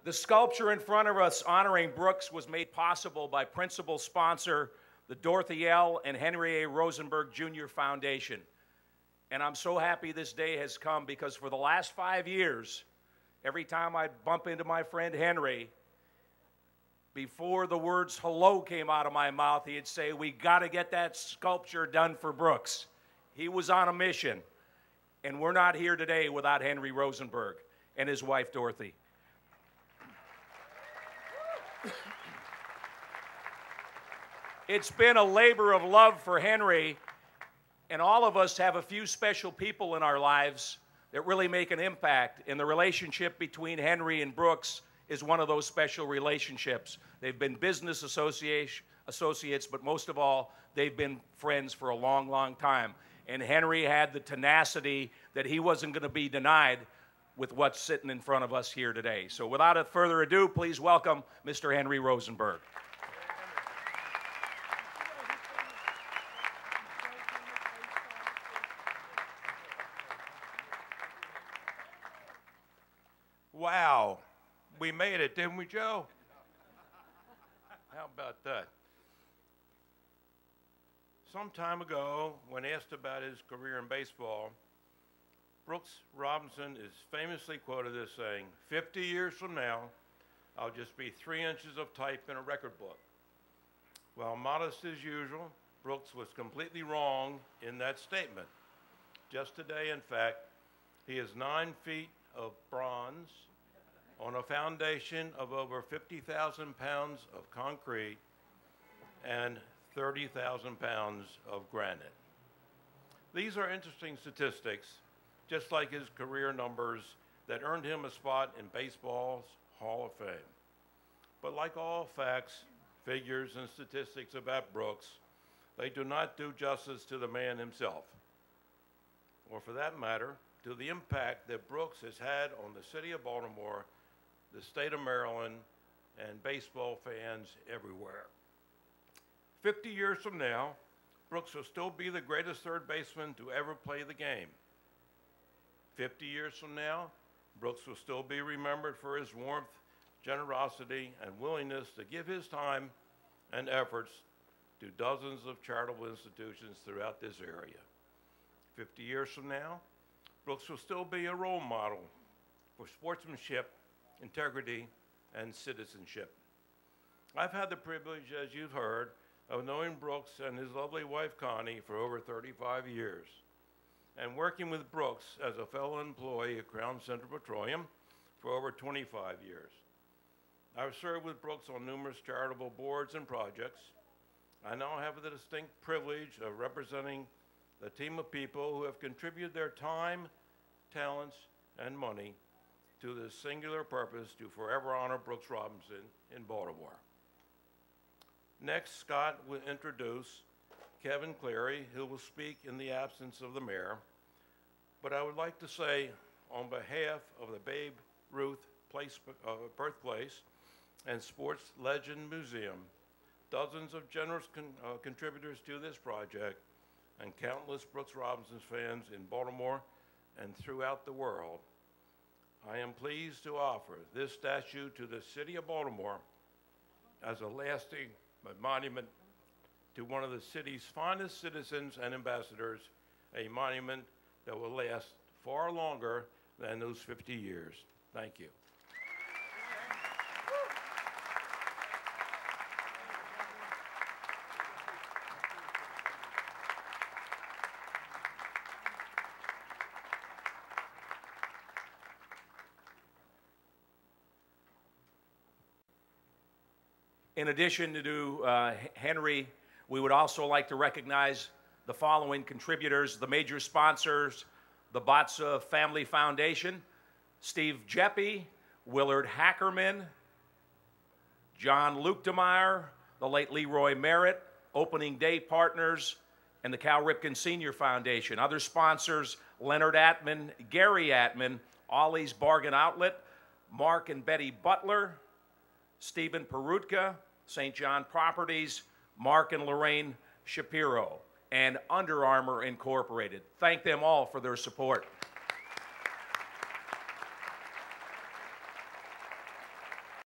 The sculpture in front of us honoring Brooks was made possible by principal sponsor, the Dorothy L. and Henry A. Rosenberg Jr. Foundation. And I'm so happy this day has come because for the last 5 years, every time I bump into my friend Henry, before the words hello came out of my mouth, he'd say, "We got to get that sculpture done for Brooks." He was on a mission. And we're not here today without Henry Rosenberg and his wife, Dorothy. It's been a labor of love for Henry, and all of us have a few special people in our lives that really make an impact, and the relationship between Henry and Brooks is one of those special relationships. They've been business associates, but most of all, they've been friends for a long, long time. And Henry had the tenacity that he wasn't going to be denied with what's sitting in front of us here today. So without further ado, please welcome Mr. Henry Rosenberg. Wow, we made it, didn't we, Joe? How about that? Some time ago, when asked about his career in baseball, Brooks Robinson is famously quoted as saying, 50 years from now, I'll just be 3 inches of type in a record book. While modest as usual, Brooks was completely wrong in that statement. Just today, in fact, he is 9 feet of bronze on a foundation of over 50,000 pounds of concrete and 30,000 pounds of granite. These are interesting statistics, just like his career numbers that earned him a spot in baseball's Hall of Fame. But like all facts, figures, and statistics about Brooks, they do not do justice to the man himself, or for that matter, to the impact that Brooks has had on the city of Baltimore, the state of Maryland, and baseball fans everywhere. 50 years from now, Brooks will still be the greatest third baseman to ever play the game. 50 years from now, Brooks will still be remembered for his warmth, generosity, and willingness to give his time and efforts to dozens of charitable institutions throughout this area. 50 years from now, Brooks will still be a role model for sportsmanship, integrity, and citizenship. I've had the privilege, as you've heard, of knowing Brooks and his lovely wife Connie for over 35 years, and working with Brooks as a fellow employee at Crown Central Petroleum for over 25 years. I've served with Brooks on numerous charitable boards and projects. I now have the distinct privilege of representing a team of people who have contributed their time, talents, and money to this singular purpose to forever honor Brooks Robinson in Baltimore. Next, Scott will introduce Kevin Cleary, who will speak in the absence of the mayor. But I would like to say, on behalf of the Babe Ruth Birthplace and Sports Legend Museum, dozens of generous contributors to this project, and countless Brooks Robinson fans in Baltimore and throughout the world, I am pleased to offer this statue to the city of Baltimore as a lasting monument to one of the city's finest citizens and ambassadors, a monument that will last far longer than those 50 years. Thank you. In addition to Henry, we would also like to recognize the following contributors, the major sponsors, the Botza Family Foundation, Steve Jeppe, Willard Hackerman, John Luchtemeier, the late Leroy Merritt, Opening Day Partners, and the Cal Ripken Senior Foundation. Other sponsors, Leonard Atman, Gary Atman, Ollie's Bargain Outlet, Mark and Betty Butler, Stephen Perutka, St. John Properties, Mark and Lorraine Shapiro, and Under Armour Incorporated. Thank them all for their support.